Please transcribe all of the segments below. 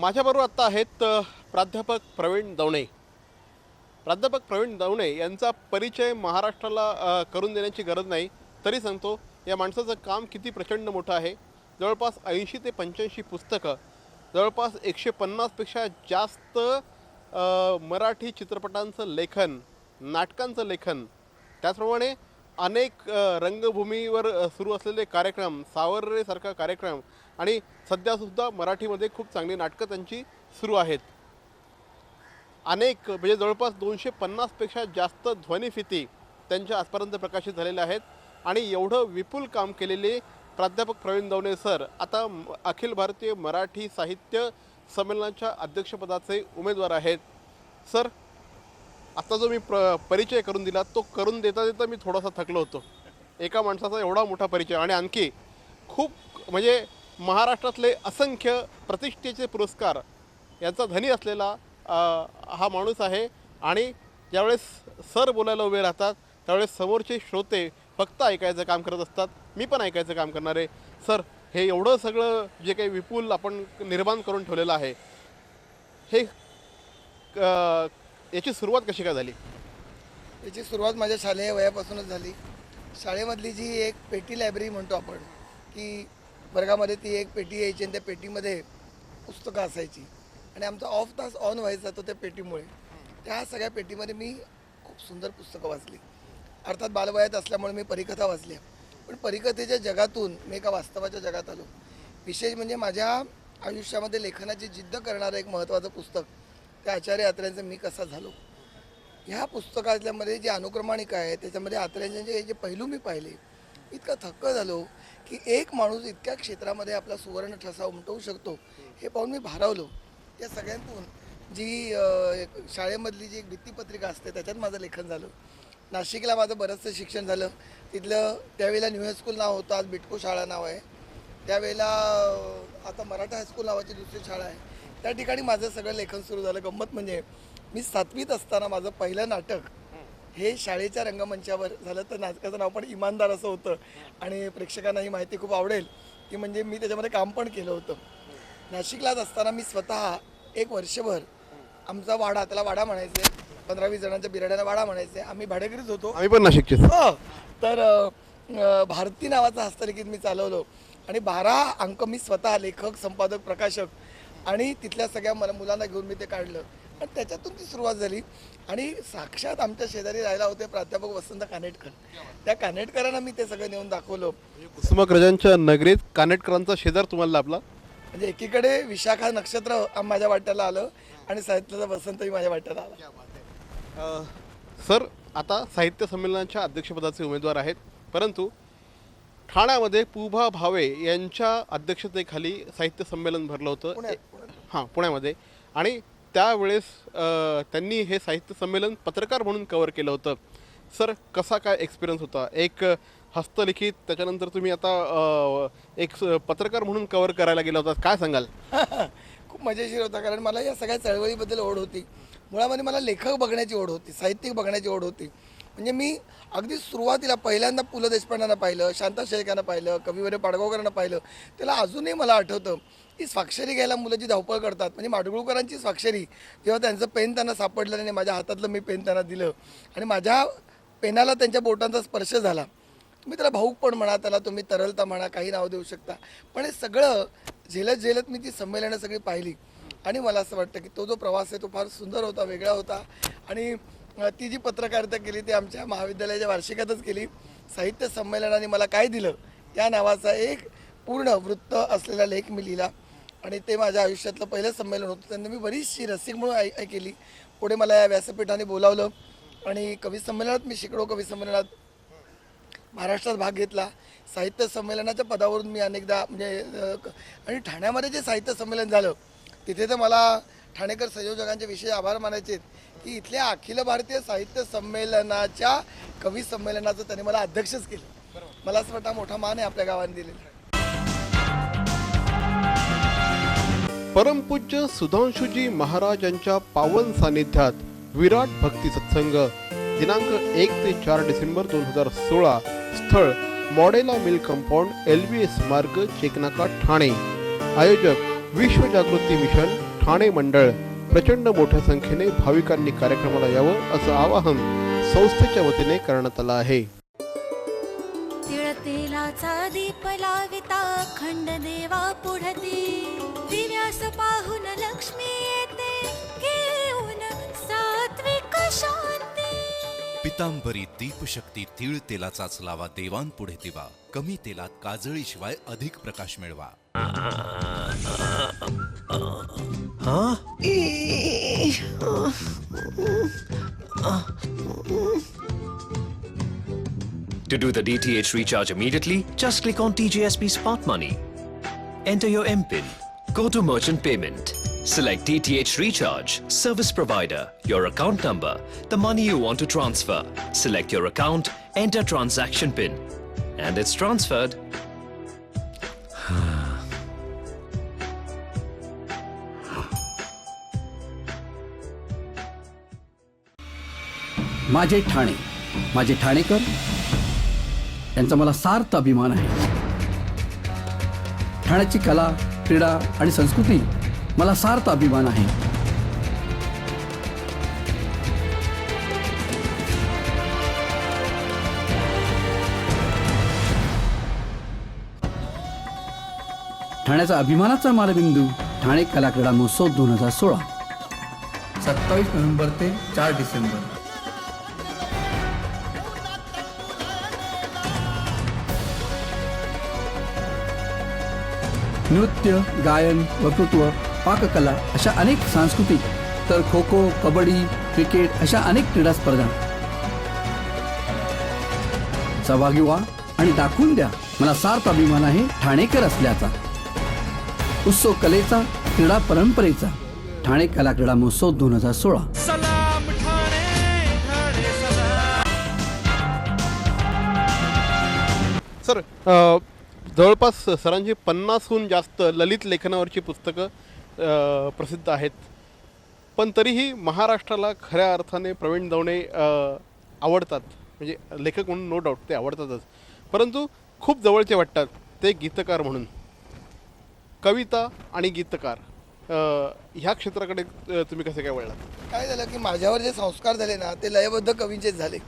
माझ्याबरोबर आत्ता आहेत प्राध्यापक प्रवीण दवणे. प्राध्यापक प्रवीण दवणे यांचा परिचय महाराष्ट्राला करून देण्याची गरज नाही, तरी सांगतो या माणसाचं काम किती प्रचंड मोठं आहे. जवळपास 80 ते 85 पुस्तकं, जवळपास 150 पेक्षा जास्त मराठी चित्रपटांचं लेखन, नाटकांचं लेखन, त्याचप्रमाणे अनेक रंगभूमीवर सुरू असलेले कार्यक्रम, सावररेसारखा कार्यक्रम आणि सध्यासुद्धा मराठीमध्ये खूप चांगली नाटकं त्यांची सुरू आहेत. अनेक म्हणजे जवळपास 250 पेक्षा जास्त ध्वनिफिती त्यांच्या आजपर्यंत प्रकाशित झालेल्या आहेत. आणि एवढं विपुल काम केलेले प्राध्यापक प्रवीण दवणे सर आता अखिल भारतीय मराठी साहित्य संमेलनाच्या अध्यक्षपदाचे उमेदवार आहेत. सर, आता जो मी परिचय करून दिला तो करून देता देता मी थोडासा थकलो होतो. एका माणसाचा एवढा मोठा परिचय आणि आणखी खूप म्हणजे महाराष्ट्रातले असंख्य प्रतिष्ठेचे पुरस्कार यांचा धनी असलेला हा माणूस आहे. आणि ज्यावेळेस सर बोलायला उभे राहतात त्यावेळेस समोरचे श्रोते फक्त ऐकायचं काम करत असतात. मी पण ऐकायचं काम करणार आहे. सर, हे एवढं सगळं जे काही विपुल आपण निर्माण करून ठेवलेलं आहे, हे याची सुरुवात कशी काय झाली? याची सुरुवात माझ्या शालेय वयापासूनच झाली. शाळेमधली जी एक पेटी लायब्ररी म्हणतो आपण, की वर्गामध्ये ती एक पेटी यायची आणि त्या पेटीमध्ये पुस्तकं असायची आणि आमचा ऑफ तास ऑन व्हायचा तो त्या पेटीमुळे. त्या सगळ्या पेटीमध्ये मी खूप सुंदर पुस्तकं वाचली. अर्थात बालवयात असल्यामुळे मी परिकथा वाचल्या, पण परिकथेच्या जगातून मी एका वास्तवाच्या जगात आलो. विशेष म्हणजे माझ्या आयुष्यामध्ये लेखनाची जिद्द करणारं एक महत्त्वाचं पुस्तक त्या आचार्य अत्र्यांचं मी कसा झालो. ह्या पुस्तकातल्यामध्ये जी अनुक्रमणिका आहे त्याच्यामध्ये अत्र्यांचे जे पैलू मी पाहिले, इतका थक्क झालो की एक माणूस इतक्या क्षेत्रामध्ये आपला सुवर्ण ठसा उमटवू शकतो हे पाहून मी भारावलो. या सगळ्यांतून जी शाळेमधली जी एक भित्तीपत्रिका असते त्याच्यात माझं लेखन झालं. नाशिकला माझं बरंचसं शिक्षण झालं. तिथलं त्यावेळेला न्यू हायस्कूल नाव होतं, आज बिटको शाळा नाव आहे. त्यावेळेला आता मराठा हायस्कूल नावाची दुसरी शाळा आहे. त्या ठिकाणी माझं सगळं लेखन सुरू झालं. गंमत म्हणजे मी 7वीत असताना माझं पहिलं नाटक हे शाळेच्या रंगमंचावर झालं. तर नाटकाचं नाव पण इमानदार असं होतं आणि प्रेक्षकांना ही माहिती खूप आवडेल की म्हणजे मी त्याच्यामध्ये काम पण केलं होतं. नाशिकलाच असताना मी स्वतः एक वर्षभर आमचा वाडा, त्याला वाडा म्हणायचे, 15-20 जणांच्या बिराड्याला वाडा म्हणायचे, आम्ही भाडेकरीच होतो. आम्ही पण नाशिकचे. हो, तर भारती नावाचा हस्तलिखित मी चालवलो आणि 12 अंक मी स्वतः लेखक, संपादक, प्रकाशक आणि तिथल्या सगळ्या मुलांना घेऊन मी ते काढलं आणि त्याच्यातून ती सुरुवात झाली. आणि साक्षात आमच्या शेजारी राहायला होते प्राध्यापक वसंत कानेटकर. त्या कानेटकरांना मी ते सगळं नेऊन दाखवलं. कुसुमाग्रजांच्या नगरीत कानेटकरांचा शेजार तुम्हाला लाभला. म्हणजे एकीकडे विशाखा नक्षत्र माझ्या वाट्याला आलं आणि साहित्याचा वसंतही माझ्या वाट्याला आला. सर, आता साहित्य संमेलनाच्या अध्यक्षपदाचे उमेदवार आहेत, परंतु ठाण्यामध्ये पुभा भावे यांच्या अध्यक्षतेखाली साहित्य संमेलन भरलं होतं. हां, पुण्यामध्ये. आणि त्यावेळेस त्यांनी हे साहित्य संमेलन पत्रकार म्हणून कव्हर केलं होतं. सर, कसा काय एक्सपिरियन्स होता? एक हस्तलिखित, त्याच्यानंतर तुम्ही आता एक पत्रकार म्हणून कव्हर करायला गेला होता, काय सांगाल? खूप मजेशीर होता, कारण मला या सगळ्या चळवळीबद्दल ओढ होती. मुळामध्ये मला लेखक बघण्याची ओढ होती, साहित्यिक बघण्याची ओढ होती. म्हणजे मी अगदी सुरुवातीला पहिल्यांदा पु ल देशपांडेंना पाहिलं, शांता शेळकेंना पाहिलं, कविवर्य पाडगावकरांना पाहिलं. त्याला अजूनही मला आठवतं की स्वाक्षरी घ्यायला मुलं जी धावपळ करतात, म्हणजे माडगुळकरांची स्वाक्षरी, जेव्हा त्यांचं पेन त्यांना सापडलं नाही, माझ्या हातातलं मी पेन त्यांना दिलं आणि माझ्या पेनाला त्यांच्या बोटांचा स्पर्श झाला. तुम्ही त्याला भाऊक पण म्हणा, त्याला तुम्ही तरलता म्हणा, काही नाव देऊ शकता, पण हे सगळं झेलत झेलत मी ती संमेलनं सगळी पाहिली. आणि मला असं वाटतं की तो जो प्रवास आहे तो फार सुंदर होता, वेगळा होता. आणि ती जी पत्रकारिता केली ती आमच्या महाविद्यालयाच्या वार्षिकातच केली. साहित्य संमेलनाने मला काय दिलं या नावाचा एक पूर्ण वृत्त असलेला लेख मी लिहिला आणि ते माझ्या आयुष्यातलं पहिलं संमेलन होतं. त्यांनी मी बरीचशी रसिक म्हणून केली. पुढे मला या व्यासपीठाने बोलावलं आणि कवी संमेलनात मी शिकलो. कवी संमेलनात महाराष्ट्रात भाग घेतला. साहित्य संमेलनाच्या पदावरून मी अनेकदा म्हणजे आणि ठाण्यामध्ये जे साहित्य संमेलन झालं तिथे तर मला ठाणेकर संयोजकांचे विशेष आभार मानायचे की इथल्या अखिल भारतीय साहित्य संमेलनाच्या कवी संमेलनाचं त्यांनी मला अध्यक्षच केलं. मला असं वाटतं मोठा मान आहे आपल्या गावाने दिलेला. परमपूज्य सुधांशुजी महाराजांच्या पावन सानिध्यात विराट भक्ती सत्संग दिनांक 1 ते 4 डिसेंबर 2016. स्थळ मॉडेला मिल कंपाऊंड, LBS मार्ग, चेकनाका, ठाणे. आयोजक विश्व जागृती मिशन, ठाणे मंडळ प्रचंड मोठ्या संख्येने भाविकांनी कार्यक्रमाला यावं असं आवाहन संस्थेच्या वतीने करण्यात आलं आहे. तिळतेलाचा दीप लाविता अखंड देवा पुढती दिव्यास पाहून लक्ष्मी येते घेऊन सात्विक शांती. पितांबरी दीपशक्ती तीळ तेलाचाच लावा देवांपुढे दिवा. कमी तेलात काजळीशिवाय अधिक प्रकाश मिळवा. To do the DTH recharge immediately, just click on TJSP Smart Money. Enter your MPIN. Go to Merchant Payment. Select DTH Recharge, Service Provider, your account number, the money you want to transfer. Select your account, enter transaction PIN. And it's transferred. माझे ठाणे, माझे ठाणेकर यांचा मला सार्थ अभिमान आहे. ठाण्याची कला, क्रीडा आणि संस्कृती मला सार्थ अभिमान आहे. ठाण्याचा अभिमानाचा मालबिंदू ठाणे कला क्रीडा महोत्सव 2016, 27 नोव्हेंबर ते 4 डिसेंबर. नृत्य, गायन, वक्तृत्व, पाककला अशा अनेक सांस्कृतिक तर खो खो, कबड्डी, क्रिकेट अशा अनेक क्रीडा स्पर्धा. सहभागी व्हा आणि दाखवून द्या मला सार्थ अभिमान आहे ठाणेकर असल्याचा. उत्सव कलेचा, क्रीडा परंपरेचा. ठाणे कला क्रीडा महोत्सव 2016. सर, जवळपास सरांची 50हून जास्त ललित लेखनावरची पुस्तकं प्रसिद्ध आहेत, पण तरीही महाराष्ट्राला खऱ्या अर्थाने प्रवीण दवणे आवडतात. म्हणजे लेखक म्हणून नो डाऊट ते आवडतातच, परंतु खूप जवळचे वाटतात ते गीतकार म्हणून. कविता आणि गीतकार ह्या क्षेत्राकडे तुम्ही कसे काय वळलात? काय झालं की माझ्यावर जे संस्कार झाले ना ते लयबद्ध कवींचेच झाले.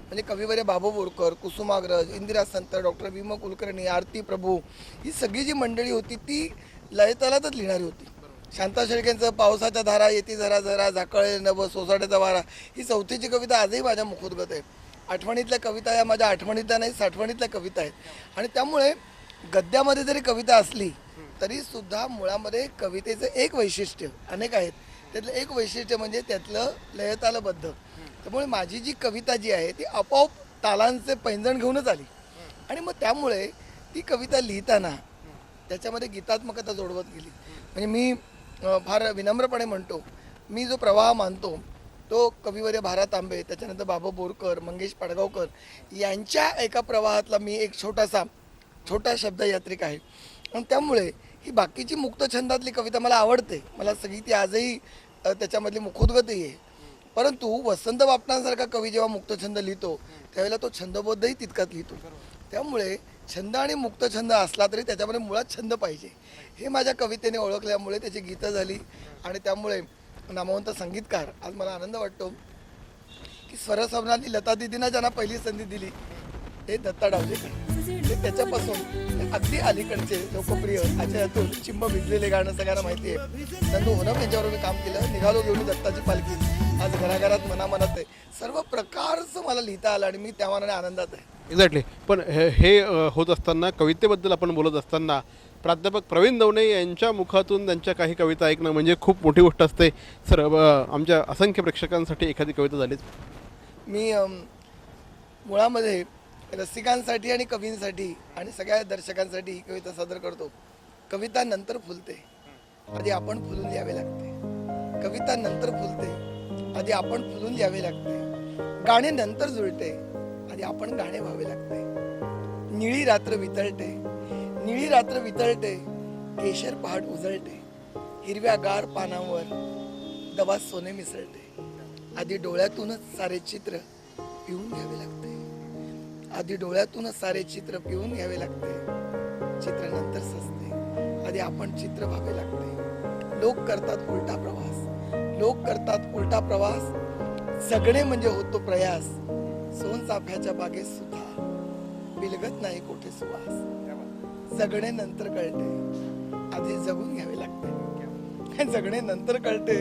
म्हणजे कविवर्य बाबू बोरकर, कुसुमाग्रज, इंदिरा संत, डॉक्टर भीम कुलकर्णी, आरती प्रभू, ही सगळी जी मंडळी होती ती लयतालातच लिहिणारी होती. शांता शेळकेंचं पावसाच्या धारा येती जरा जरा झाकळे नभ सोसाट्याचा वारा, ही चौथीची कविता आजही माझ्या मुखोद्गत आहे. आठवणीतल्या कविता या माझ्या आठवणीतल्या नाही, साठवणीतल्या कविता आहेत. आणि त्यामुळे गद्यामध्ये जरी कविता असली तरी सुद्धा मुळामध्ये कवितेचं एक वैशिष्ट्य, अनेक आहेत, त्यातलं एक वैशिष्ट्य म्हणजे त्यातलं लयतालबद्ध. त्यामुळे माझी जी कविता जी आहे ती आपोआप तालांचे पैंजण घेऊनच आली. आणि मग त्यामुळे ती कविता लिहिताना त्याच्यामध्ये गीतात्मकता जोडवत गेली. म्हणजे मी फार विनम्रपणे म्हणतो, मी जो प्रवाह मानतो तो कविवर्य भारा तांबे, त्याच्यानंतर बाबा बोरकर, मंगेश पाडगावकर यांच्या एका प्रवाहातला मी एक छोटा शब्दयात्रिक आहे. आणि त्यामुळे ही बाकीची मुक्तछंदातली कविता मला आवडते, मला सगळी ती आजही त्याच्यामधली मुखोद्गतही आहे. परंतु वसंत बापटांसारखा कवी जेव्हा मुक्तछंद लिहितो त्यावेळेला तो छंदबद्धही तितकाच लिहितो. त्यामुळे छंद आणि मुक्तछंद असला तरी त्याच्यामध्ये मुळात छंद पाहिजे, हे माझ्या कवितेने ओळखल्यामुळे त्याची गीतं झाली. आणि त्यामुळे नामवंत संगीतकार, आज मला आनंद वाटतो की स्वरसम्राज्ञी लता दिदींना ज्यांना पहिली संधी दिली हे दत्ता डावलेकर. ते त्याच्यापासून अगदी अलीकडचे लोकप्रिय अजय अतुल, चिंब भिजलेले गाणं सगळ्यांना माहिती आहे. नंदू होनम यांच्यावर मी काम केलं. निघालो घेऊन दत्ताची पालखी, आज घराघरात मनामनात आहे. सर्व प्रकारचं मला लिहिता आलं आणि मी त्या मानाने आनंदात आहे. एक्झॅक्टली. पण हे होत असताना, कवितेबद्दल आपण बोलत असताना, प्राध्यापक प्रवीण दवणे यांच्या मुखातून त्यांच्या काही कविता ऐकणं म्हणजे खूप मोठी गोष्ट असते. सर, आमच्या असंख्य प्रेक्षकांसाठी एखादी कविता झालीच. मी मुळामध्ये रसिकांसाठी आणि कवींसाठी आणि सगळ्या दर्शकांसाठी ही कविता सादर करतो. कविता नंतर फुलते, आधी आपण फुलून लिहावे लागते. कविता नंतर फुलते, आधी आपण फुलून लिहावे लागते. गाणे नंतर जुळते, आधी आपण गाणे व्हावे लागते. निळी रात्र वितळते, निळी रात्र वितळते, केशर पहाट उजळते. हिरव्या गार पानांवर दवा सोने मिसळते. आधी डोळ्यातूनच सारे चित्र पिऊन घ्यावे लागते. आधी डोळ्यातूनच सारे चित्र पिऊन घ्यावे लागते. चित्र नंतर सजते, आधी आपण चित्र व्हावे लागते. लोक करतात उलटा प्रवास, लोक करतात उलटा प्रवास, जगणे म्हणजे होतो प्रयास, सोनचाफ्याच्या बागेत सुद्धा बिलगत नाही कोठे सुवास. जगणे नंतर कळते, आधी जगून घ्यावे लागते. जगणे नंतर कळते,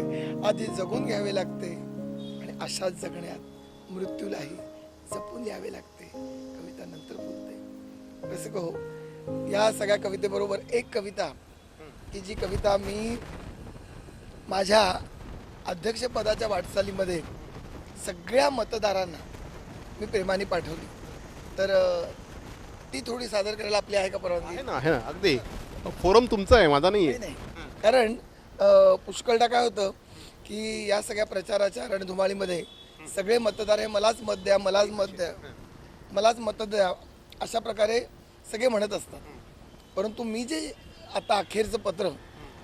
आधी जगून घ्यावे लागते. आणि अशाच जगण्यात मृत्यूलाही जपून यावे लागते. कविता नंतर बोलते. कसं हो, या सगळ्या कवितेबरोबर एक कविता, की जी कविता मी माझ्या अध्यक्षपदाच्या वाटचालीमध्ये सगळ्या मतदारांना मी प्रेमाने पाठवली, तर ती थोडी सादर करायला आपली आहे का परवानगी? आहे ना, अगदी फोरम तुमचा आहे, माझा नाही आहे. नाही. कारण पुष्कळदा काय होतं की या सगळ्या प्रचाराच्या रणधुमाळीमध्ये सगळे मतदार हे मलाच मत द्या, मलाच मत द्या, मलाच मत द्या, अशा प्रकारे सगळे म्हणत असतात. परंतु मी जे आता अखेरचं पत्र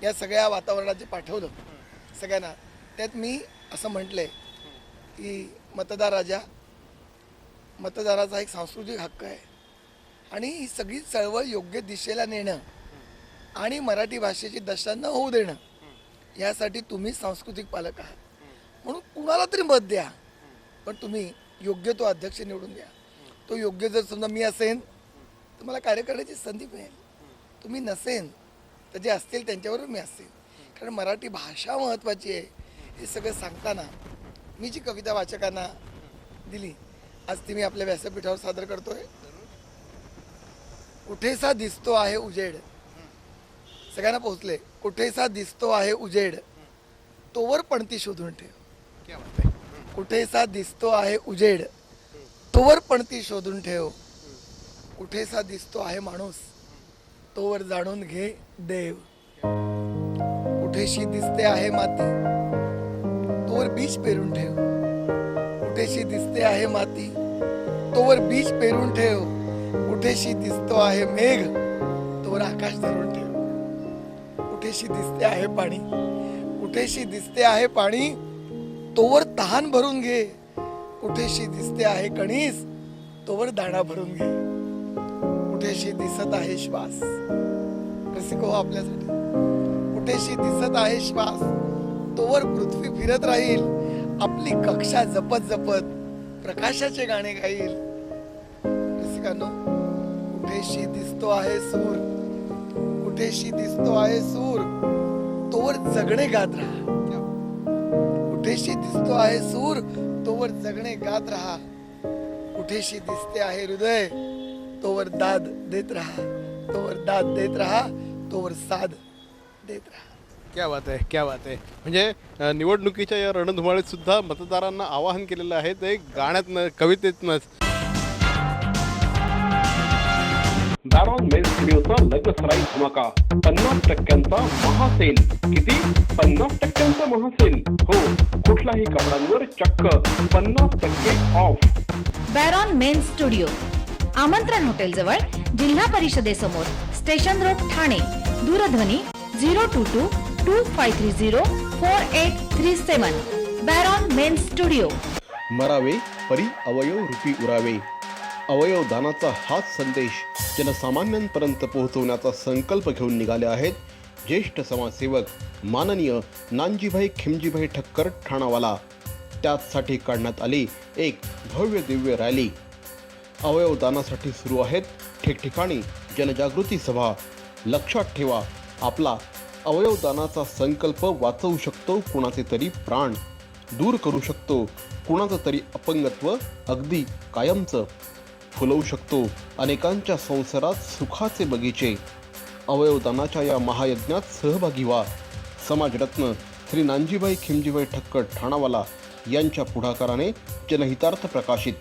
या सगळ्या वातावरणात जे पाठवलं सगळ्यांना, त्यात मी असं म्हटलंय की मतदार राजा, मतदाराचा एक सांस्कृतिक हक्क आहे आणि ही सगळी चळवळ योग्य दिशेला नेणं आणि मराठी भाषेची दशा न होऊ देणं, यासाठी तुम्ही सांस्कृतिक पालक आहात. म्हणून कुणाला तरी मत द्या, पण तुम्ही योग्य तो अध्यक्ष निवडून द्या. तो योग्य जर समजा मी असेन तर मला कार्य करण्याची संधी मिळेल, तुम्ही नसेन तर जे असतील त्यांच्यावर मी असेल. कारण मराठी भाषा महत्त्वाची आहे हे सगळं सांगताना मी जी कविता वाचकांना दिली आज ती मी आपल्या व्यासपीठावर सादर करतोय. कुठेसा दिसतो आहे उजेड, सगळ्यांना पोहोचले. कुठेसा दिसतो आहे उजेड, तोवर पणती शोधून ठेव. कुठेसा दिसतो आहे उजेड, तोवर पणती शोधून ठेव. कुठेसा दिसतो आहे माणूस, तोवर जाणून घे देव. कुठेशी दिसते आहे माती, तोवर बीज पेरून ठेव. कुठेशी दिसते आहे माती, तोवर बीज पेरून ठेव. कुठेशी दिसतो आहे मेघ, तोवर आकाश धरून ठेव. कुठेशी दिसते आहे पाणी, कुठेशी दिसते आहे पाणी, तोवर तहान भरून घे. कुठेशी दिसते आहे कणीस, तोवर दाणा भरून घे. कुठेशी दिसत आहे श्वास, रसिको आपल्यासाठी, कुठेशी दिसत आहे श्वास, तोवर पृथ्वी फिरत राहील. आपली कक्षा जपत जपत प्रकाशाचे गाणे गाईल. रसिकांनो, कुठेशी दिसतो आहे सूर, कुठेशी दिसतो आहे सूर, तोवर जगणे गात राहा. कुठेशी दिसतो आहे सूर, तोवर जगणे गात राहा. कुठेशी दिसते आहे हृदय, तोवर दाद देत राहा. तोवर दाद देत राहा, तोवर साध देत राहा. क्या बात आहे, क्या बात आहे. म्हणजे निवडणुकीच्या या रणधुमाळीत सुद्धा मतदारांना आवाहन केलेलं आहे ते गाण्यातनं, कवितेतनंच. बॅरॉन मेन्स स्टुडिओचा लग्नसराई धमाका, 50% महासेल. किती? 50% महासेल. हो, कुठल्याही कपड्यांवर चक्क 50% ऑफ. बॅरॉन मेन्स स्टुडिओ, आमंत्रण हॉटेल जवळ, जिल्हा परिषदेसमोर, स्टेशन रोड, ठाणे. दूरध्वनी 02225304837. बॅरॉन मेन्स स्टुडिओ. मरावे परी अवयव रूपी उरावे. अवयव दानाचा हाच संदेश जनसामान्यांपर्यंत पोहोचवण्याचा संकल्प घेऊन निघाले आहेत ज्येष्ठ समाजसेवक माननीय नानजीभाई खिमजीभाई ठक्कर ठाणावाला. त्याचसाठी काढण्यात आली एक भव्य दिव्य रॅली. अवयव दानासाठी सुरू आहेत ठिकठिकाणी जनजागृती सभा. लक्षात ठेवा, आपला अवयव दानाचा संकल्प वाचवू शकतो कुणाचे तरी प्राण, दूर करू शकतो कुणाचं तरी अपंगत्व अगदी कायमचं, फुलवू शकतो अनेकांच्या संसारात सुखाचे बगीचे. अवयवदानाच्या या महायज्ञात सहभागी व्हा. समाजरत्न श्री नानजीभाई खिमजीभाई ठक्कर ठाणावाला यांच्या पुढाकाराने जनहितार्थ प्रकाशित.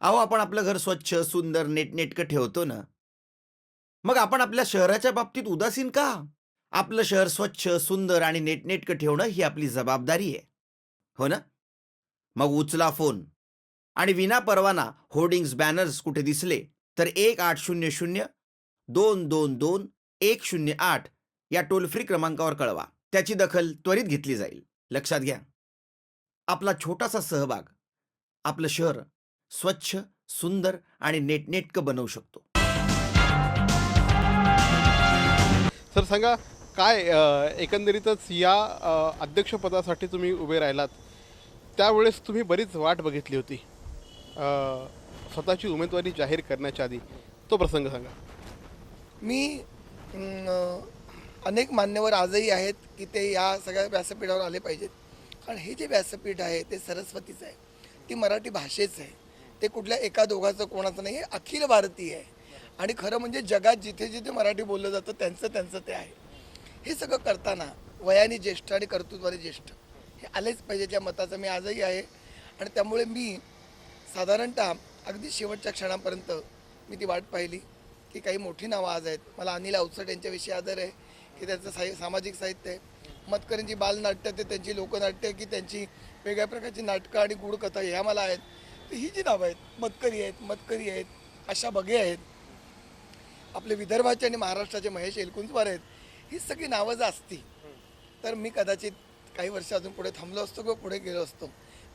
अहो, आपण आपलं घर स्वच्छ, सुंदर, नेटनेटकं ठेवतो ना, मग आपण आपल्या शहराच्या बाबतीत उदासीन का? आपलं शहर स्वच्छ, सुंदर आणि नेटनेटकं ठेवणं ही आपली जबाबदारी आहे, हो ना? मग उचला फोन आणि विना परवाना होर्डिंग्स, बॅनर्स कुठे दिसले तर 1800-222-108 या टोल फ्री क्रमांकावर कळवा. त्याची दखल त्वरित घेतली जाईल. लक्षात घ्या, आपला छोटासा सहभाग आपलं शहर स्वच्छ, सुंदर आणि नेटनेटकं बनवू शकतो. सर सांगा, काय एकंदरीतच या अध्यक्षपदासाठी तुम्ही उभे राहिलात त्यावेळेस तुम्ही बरीच वाट बघितली होती स्वतःची उमेदवारी जाहीर करण्याच्या आधी, तो प्रसंग सांगा. मी अनेक मान्यवर आजही आहेत की ते या सगळ्या व्यासपीठावर आले पाहिजेत. कारण हे जे व्यासपीठ आहे ते सरस्वतीचं आहे, ती मराठी भाषेचं आहे, ते कुठल्या एका दोघाचं कोणाचं नाही, हे अखिल भारतीय आहे. आणि खरं म्हणजे जगात जिथे जिथे मराठी बोललं जातं त्यांचं ते आहे. हे सगळं करताना वयाने ज्येष्ठ आणि कर्तृत्वाने ज्येष्ठ हे आलेच पाहिजे, त्या मताचं मी आजही आहे. आणि त्यामुळे मी साधारणतः अगदी शेवटच्या क्षणापर्यंत मी ती वाट पाहिली की काही मोठी नावं आज आहेत. मला अनिल अवचट यांच्याविषयी आदर आहे की त्यांचं सामाजिक साहित्य आहे. मतकरींची बालनाट्य ते त्यांची लोकनाट्य की त्यांची वेगळ्या प्रकारची नाटकं आणि गूढकथा ह्या मला आहेत. तर ही जी नावं आहेत, मतकरी आहेत, आशा बगे आहेत, आपले विदर्भाचे आणि महाराष्ट्राचे महेश एलकुंचवार आहेत. ही सगळी नावं जर असती तर मी कदाचित काही वर्ष अजून पुढे थांबलो असतो किंवा पुढे गेलो असतो.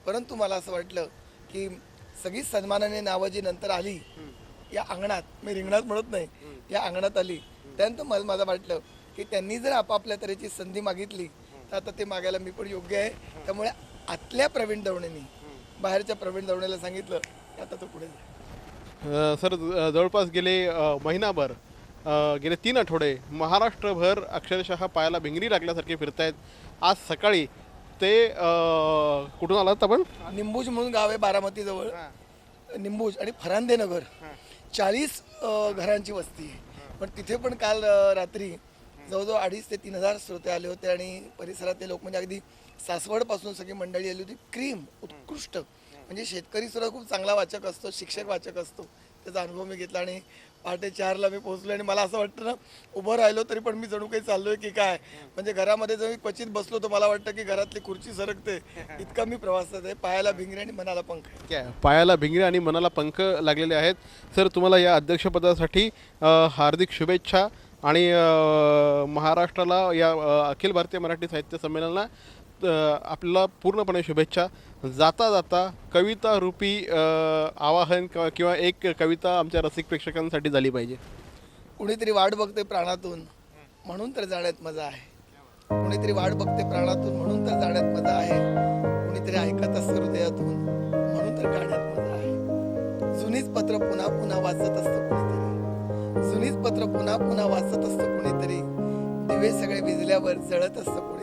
परंतु मला असं वाटलं की सगळी सन्मानाने नावं जी नंतर आली या अंगणात, मी रिंगणात म्हणत नाही, या अंगणात आली, त्यानंतर मला वाटलं की त्यांनी जर आपापल्या तऱ्हेची संधी मागितली तर आता ते मागायला मी पण योग्य आहे. त्यामुळे आतल्या प्रवीण दवणेंनी बाहेरच्या प्रवीण दवणेला सांगितलं की आता तो पुढे जा. सर, जवळपास गेले महिनाभर गेले 3 आठवडे महाराष्ट्रभर अक्षरशः पायाला भिंगरी लागल्यासारखे फिरतायत. आज सकाळी ते कुठून आलात आपण? निंबूज म्हणून गाव आहे बारामतीजवळ, निंबूज आणि फरांदे नगर, 40 घरांची वस्ती आहे. पण तिथे पण काल रात्री जवळजवळ 2,500 ते 3,000 श्रोते आले होते आणि परिसरातले लोक म्हणजे अगदी सासवडपासून सगळी मंडळी आली होती. क्रीम उत्कृष्ट, म्हणजे शेतकरीसुद्धा खूप चांगला वाचक असतो, शिक्षक वाचक असतो, त्याचा अनुभव मी घेतला. आणि पहाटे 4ला मी पोहोचलो आणि मला असं वाटतं ना, उभं राहिलो तरी पण मी जणू काही चाललोय की काय. म्हणजे घरामध्ये जर मी क्वचित बसलो तर मला वाटतं की घरातली खुर्ची सरकते, इतका मी प्रवासात आहे. पायाला भिंगरी आणि मनाला पंख आहे. पायाला भिंगरी आणि मनाला पंख लागलेले आहेत. सर, तुम्हाला या अध्यक्षपदासाठी हार्दिक शुभेच्छा आणि महाराष्ट्राला या अखिल भारतीय मराठी साहित्य संमेलनाला आपल्याला पूर्णपणे शुभेच्छा. जाता जाता कविता रूपी आवाहन किंवा एक कविता आमच्या रसिक प्रेक्षकांसाठी झाली पाहिजे. कुणीतरी वाट बघते प्राणातून म्हणून तर जाण्यात मजा आहे. कुणीतरी वाट बघते प्राणातून म्हणून तर जाण्यात मजा आहे. कुणीतरी ऐकत असतं हृदयातून म्हणून तर गाण्यात मजा आहे. जुनीच पत्र पुन्हा पुन्हा वाचत असतं कुणीतरी, जुनीच पत्र पुन्हा पुन्हा वाचत असतं कुणीतरी, दिवे सगळे विजल्यावर जळत असतं कुणीतरी.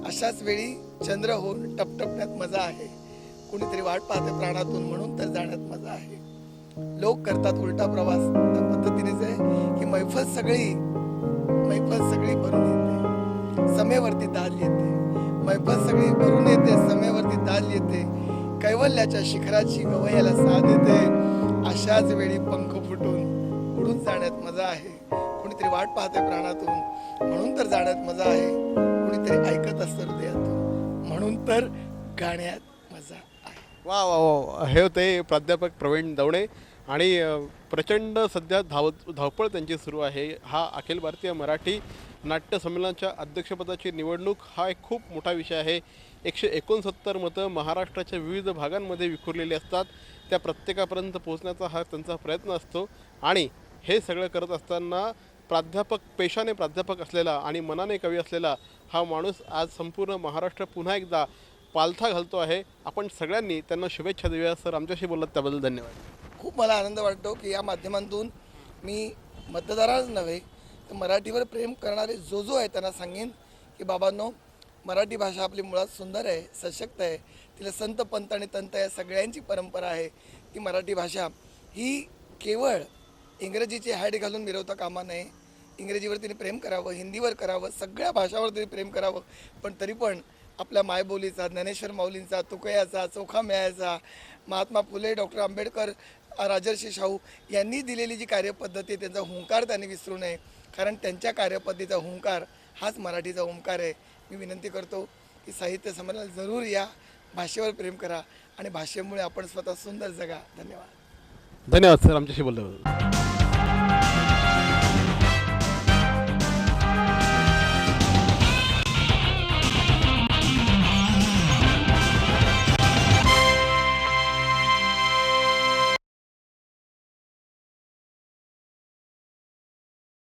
अशाच वेळी चंद्र होऊन टपटपण्यात मजा आहे. कुणीतरी वाट पाहते प्राणातून म्हणून तर जाण्यात मजा आहे. लोक करतात उलटा प्रवास त्या पद्धतीनेच आहे की मैफल सगळी भरून येते, समेवरती दाल येते. मैफल सगळी भरून येते, समेवरती दाल येते. कैवल्याच्या शिखराची गवयाला साथ येते. अशाच वेळी पंख फुटून उडून जाण्यात मजा आहे. कुणीतरी वाट पाहते प्राणातून म्हणून तर जाण्यात मजा आहे. कुणीतरी ऐकत असतं हृदयातून म्हणून तर गाण्यात मजा आहे. वा वा वा, हे होते प्राध्यापक प्रवीण दवणे. आणि प्रचंड सध्या धावपळ त्यांची सुरू आहे. हा अखिल भारतीय मराठी नाट्य संमेलनाच्या अध्यक्षपदाची निवडणूक हा एक खूप मोठा विषय आहे. 169 मतं महाराष्ट्राच्या विविध भागांमध्ये विखुरलेली असतात. त्या प्रत्येकापर्यंत पोहोचण्याचा हा त्यांचा प्रयत्न असतो. आणि हे सगळं करत असताना पेशाने प्राध्यापक असलेला आणि मनाने कवी असलेला हा माणूस आज संपूर्ण महाराष्ट्र पुन्हा एकदा पालथा घालतो आहे. आपण सगळ्यांनी त्यांना शुभेच्छा देऊया. सर, आमच्याशी बोललात त्याबद्दल धन्यवाद. खूप मला आनंद वाटतो की या माध्यमातून मी मतदाराच नव्हे तर मराठीवर प्रेम करणारे जो आहे त्यांना सांगेन की बाबांनो, मराठी भाषा आपली मुळात सुंदर आहे, सशक्त आहे. तिला संत पंत आणि तंत या सगळ्यांची परंपरा आहे. ती मराठी भाषा ही केवळ इंग्रजीची हॅड घालून मिरवता कामा नये. इंग्रजीवर तिने प्रेम करावं, हिंदीवर करावं, सगळ्या भाषावर तिने प्रेम करावं. पण तरी पण आपल्या मायबोलीचा, ज्ञानेश्वर माऊलींचा, तुकयाचा, चोखामेळ्याचा, महात्मा फुले, डॉक्टर आंबेडकर, राजर्षी शाहू यांनी दिलेली जी कार्यपद्धती आहे त्यांचा हुंकार त्यांनी विसरू नये. कारण त्यांच्या कार्यपद्धतीचा हुंकार हाच मराठीचा ओंकार आहे. मी विनंती करतो की साहित्य संमेलनाला जरूर या, भाषेवर प्रेम करा आणि भाषेमुळे आपण स्वतः सुंदर जगा. धन्यवाद. धन्यवाद सर, आमच्याशी बोलल्याबद्दल.